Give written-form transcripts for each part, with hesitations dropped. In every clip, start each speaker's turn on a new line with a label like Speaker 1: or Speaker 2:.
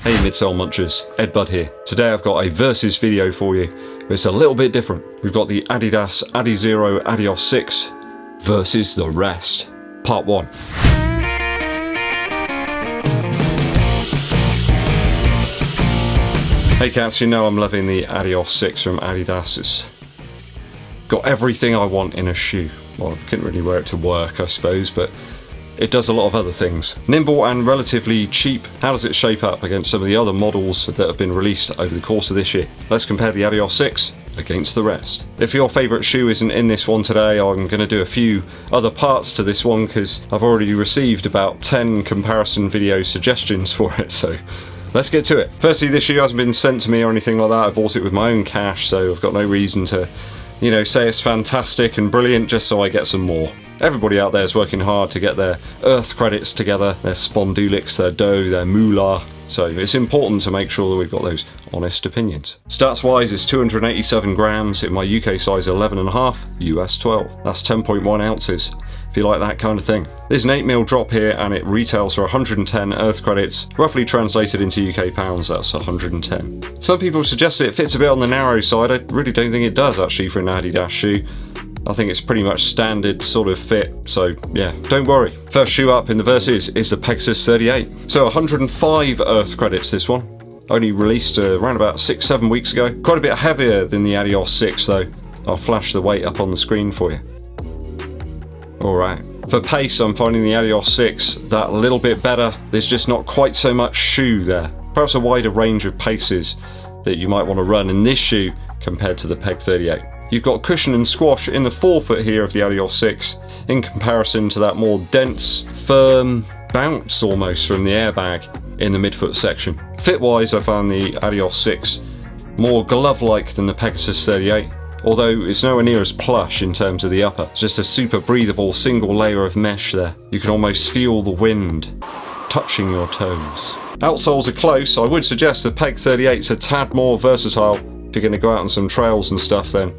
Speaker 1: Hey midsole munchers, EDDBUD here. Today I've got a versus video for you. It's a little bit different. We've got the ADIDAS ADIZERO ADIOS 6 versus the rest. Part 1. Hey cats, you know I'm loving the ADIOS 6 from ADIDAS. It's got everything I want in a shoe. Well, I couldn't really wear it to work, I suppose, but it does a lot of other things. Nimble and relatively cheap. How does it shape up against some of the other models that have been released over the course of this year? Let's compare the ADIOS 6 against the rest. If your favourite shoe isn't in this one today, I'm going to do a few other parts to this one because I've already received about 10 comparison video suggestions for it, so let's get to it. Firstly, this shoe hasn't been sent to me or anything like that. I bought it with my own cash, so I've got no reason to, say it's fantastic and brilliant just so I get some more. Everybody out there is working hard to get their Earth credits together, their Spondulics, their dough, their moolah. So it's important to make sure that we've got those honest opinions. Stats wise, it's 287 grams in my UK size 11.5, US 12. That's 10.1 ounces. If you like that kind of thing. There's an 8mm drop here and it retails for 110 Earth credits, roughly translated into UK pounds, that's 110. Some people suggest that it fits a bit on the narrow side. I really don't think it does actually for an Adidas shoe. I think it's pretty much standard sort of fit, so yeah, don't worry. First shoe up in the verses is the Pegasus 38. So 105 Earth credits this one. Only released around about 6-7 weeks ago. Quite a bit heavier than the ADIOS 6 though. I'll flash the weight up on the screen for you. Alright. For pace, I'm finding the ADIOS 6 that little bit better. There's just not quite so much shoe there. Perhaps a wider range of paces that you might want to run in this shoe compared to the Peg 38. You've got cushion and squash in the forefoot here of the ADIOS 6 in comparison to that more dense, firm bounce almost from the airbag in the midfoot section. Fit-wise, I found the ADIOS 6 more glove-like than the Pegasus 38, although it's nowhere near as plush in terms of the upper. It's just a super breathable single layer of mesh there. You can almost feel the wind touching your toes. Outsoles are close. I would suggest the Peg 38's a tad more versatile. If you're going to go out on some trails and stuff, then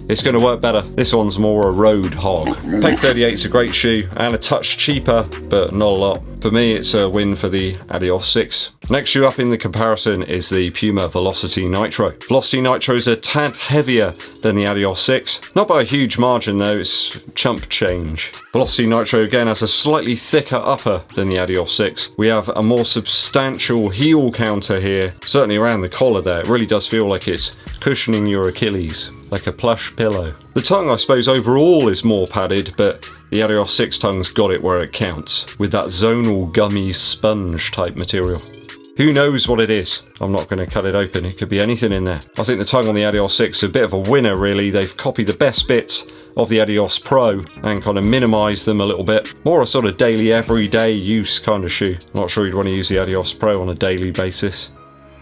Speaker 1: it's going to work better. This one's more a road hog. Peg 38's a great shoe and a touch cheaper, but not a lot. For me, it's a win for the ADIOS 6. Next shoe up in the comparison is the Puma Velocity Nitro. Velocity Nitro is a tad heavier than the ADIOS 6. Not by a huge margin though, it's chump change. Velocity Nitro again has a slightly thicker upper than the ADIOS 6. We have a more substantial heel counter here, certainly around the collar there. It really does feel like it's cushioning your Achilles, like a plush pillow. The tongue, I suppose, overall is more padded, but the ADIOS 6 tongue's got it where it counts, with that zonal gummy sponge type material. Who knows what it is? I'm not going to cut it open, it could be anything in there. I think the tongue on the ADIOS 6 is a bit of a winner really. They've copied the best bits of the ADIOS Pro and kind of minimised them a little bit. More a sort of daily, everyday use kind of shoe. Not sure you'd want to use the ADIOS Pro on a daily basis.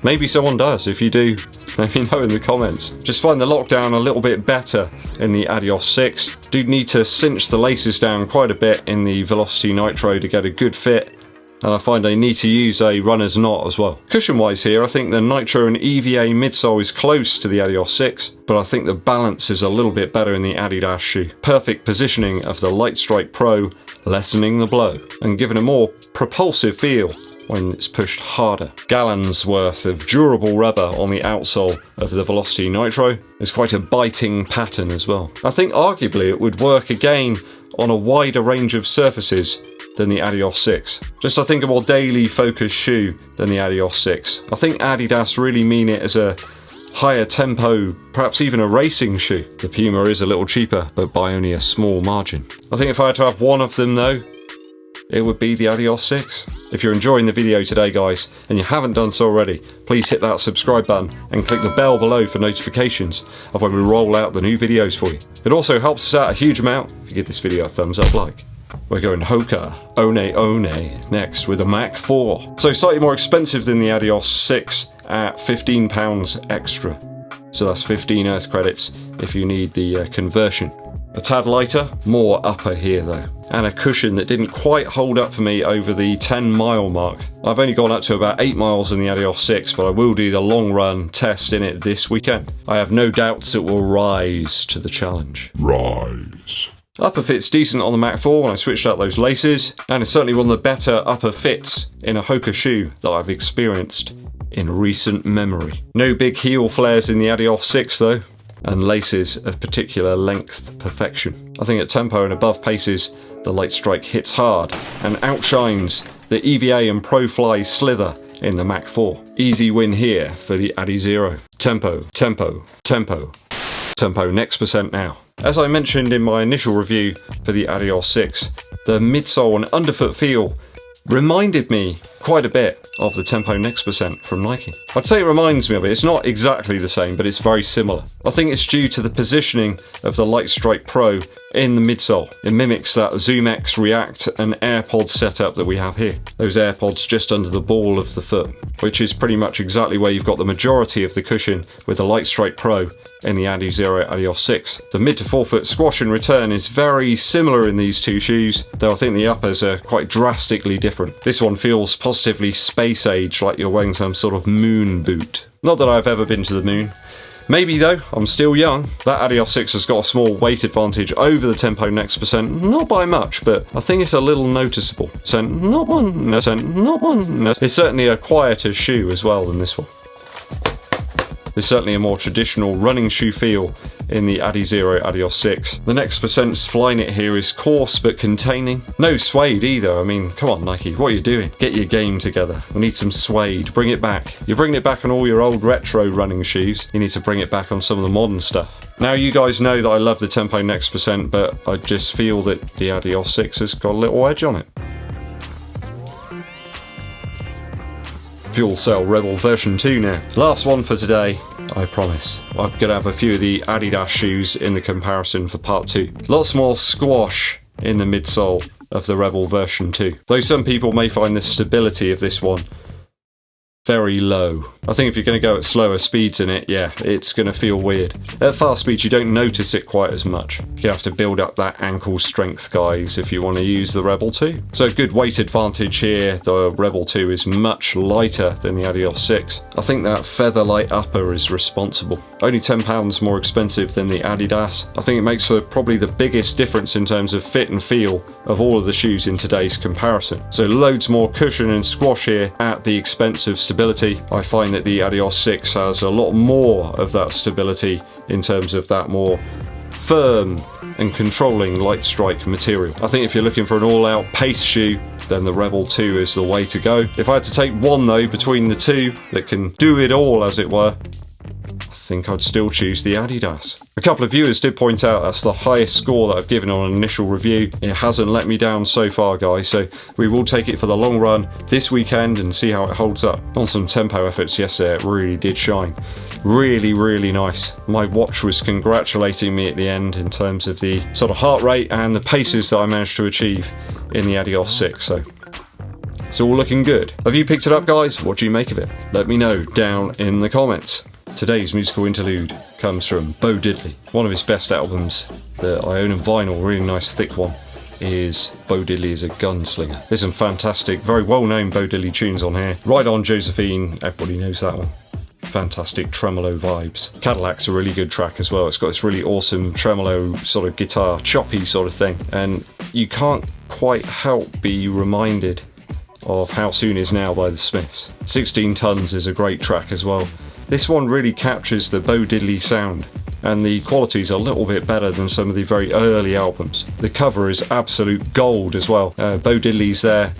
Speaker 1: Maybe someone does. If you do, let me know in the comments. Just find the lockdown a little bit better in the ADIOS 6. Do need to cinch the laces down quite a bit in the Velocity Nitro to get a good fit. And I find I need to use a runner's knot as well. Cushion wise here, I think the Nitro and EVA midsole is close to the ADIOS 6, but I think the balance is a little bit better in the Adidas shoe. Perfect positioning of the Lightstrike Pro, lessening the blow, and giving a more propulsive feel when it's pushed harder. Gallons worth of durable rubber on the outsole of the Velocity Nitro. There's quite a biting pattern as well. I think arguably it would work again on a wider range of surfaces than the ADIOS 6. Just I think a more daily focused shoe than the ADIOS 6. I think Adidas really mean it as a higher tempo, perhaps even a racing shoe. The Puma is a little cheaper, but by only a small margin. I think if I had to have one of them though, it would be the ADIOS 6. If you're enjoying the video today guys, and you haven't done so already, please hit that subscribe button and click the bell below for notifications of when we roll out the new videos for you. It also helps us out a huge amount if you give this video a thumbs up like. We're going Hoka One One next with a Mach 4. So slightly more expensive than the ADIOS 6 at £15 extra. So that's 15 Earth credits if you need the conversion. A tad lighter, more upper here though. And a cushion that didn't quite hold up for me over the 10-mile mark. I've only gone up to about 8 miles in the ADIOS 6, but I will do the long run test in it this weekend. I have no doubts it will rise to the challenge.
Speaker 2: Rise.
Speaker 1: Upper fit's decent on the Mach 4 when I switched out those laces, and it's certainly one of the better upper fits in a Hoka shoe that I've experienced in recent memory. No big heel flares in the Adios 6 though, and laces of particular length perfection. I think at tempo and above paces, the Light Strike hits hard and outshines the EVA and Pro Fly slither in the Mach 4. Easy win here for the ADIZERO. Tempo, tempo, tempo. Tempo next percent now. As I mentioned in my initial review for the Adios 6, the midsole and underfoot feel reminded me quite a bit of the Tempo Next Percent from Nike. I'd say it reminds me of it. It's not exactly the same, but it's very similar. I think it's due to the positioning of the Light Strike Pro in the midsole. It mimics that ZoomX React and AirPod setup that we have here. Those AirPods just under the ball of the foot, which is pretty much exactly where you've got the majority of the cushion with the Light Strike Pro in the ADIZERO Adios 6. The mid to forefoot squash and return is very similar in these two shoes, though I think the uppers are quite drastically different. This one feels positively space age, like you're wearing some sort of moon boot. Not that I've ever been to the moon. Maybe though, I'm still young. That Adios 6 has got a small weight advantage over the Tempo Next Percent, not by much, but I think it's a little noticeable. It's certainly a quieter shoe as well than this one. There's certainly a more traditional running shoe feel in the ADIZERO Adios 6. The Next Percent's Flyknit here is coarse but containing. No suede either. I mean, come on Nike, what are you doing? Get your game together. We need some suede. Bring it back. You're bringing it back on all your old retro running shoes. You need to bring it back on some of the modern stuff. Now you guys know that I love the Tempo Next Percent, but I just feel that the Adios 6 has got a little edge on it. Fuel Cell Rebel version 2 now. Last one for today, I promise. I'm going to have a few of the Adidas shoes in the comparison for part 2. Lots more squash in the midsole of the Rebel version 2. Though some people may find the stability of this one very low. I think if you're going to go at slower speeds in it, yeah, it's going to feel weird. At fast speeds, you don't notice it quite as much. You have to build up that ankle strength, guys, if you want to use the Rebel 2. So good weight advantage here. The Rebel 2 is much lighter than the Adios 6. I think that featherlight upper is responsible. Only £10 more expensive than the Adidas. I think it makes for probably the biggest difference in terms of fit and feel of all of the shoes in today's comparison. So loads more cushion and squash here at the expense of stability. I find that the Adios 6 has a lot more of that stability in terms of that more firm and controlling Light Strike material. I think if you're looking for an all-out pace shoe, then the Rebel 2 is the way to go. If I had to take one though between the two that can do it all, as it were, I think I'd still choose the Adidas. A couple of viewers did point out that's the highest score that I've given on an initial review. It hasn't let me down so far, guys, so we will take it for the long run this weekend and see how it holds up. On some tempo efforts yesterday, it really did shine. Really, really nice. My watch was congratulating me at the end in terms of the sort of heart rate and the paces that I managed to achieve in the Adios 6, so it's all looking good. Have you picked it up, guys? What do you make of it? Let me know down in the comments. Today's musical interlude comes from Bo Diddley. One of his best albums that I own in vinyl, really nice thick one, is Bo Diddley is a Gunslinger. There's some fantastic, very well-known Bo Diddley tunes on here. Ride On Josephine, everybody knows that one. Fantastic tremolo vibes. Cadillac's a really good track as well. It's got this really awesome tremolo sort of guitar, choppy sort of thing. And you can't quite help be reminded of How Soon Is Now by the Smiths. 16 Tons is a great track as well. This one really captures the Bo Diddley sound, and the quality's a little bit better than some of the very early albums. The cover is absolute gold as well. Bo Diddley's there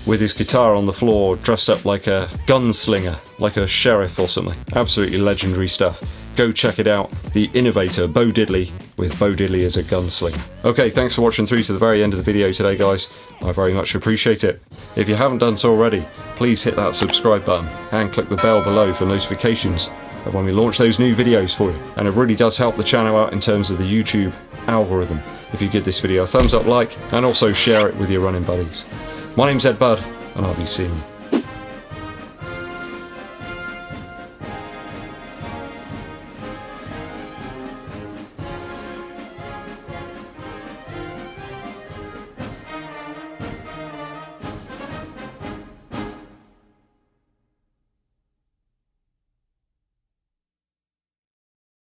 Speaker 1: with his guitar on the floor, dressed up like a gunslinger, like a sheriff or something. Absolutely legendary stuff. Go check it out. The innovator, Bo Diddley, with Bo Diddley as a gunslinger. Okay, thanks for watching through to the very end of the video today, guys. I very much appreciate it. If you haven't done so already, please hit that subscribe button and click the bell below for notifications of when we launch those new videos for you. And it really does help the channel out in terms of the YouTube algorithm if you give this video a thumbs up, like, and also share it with your running buddies. My name's EDDBUD, and I'll be seeing you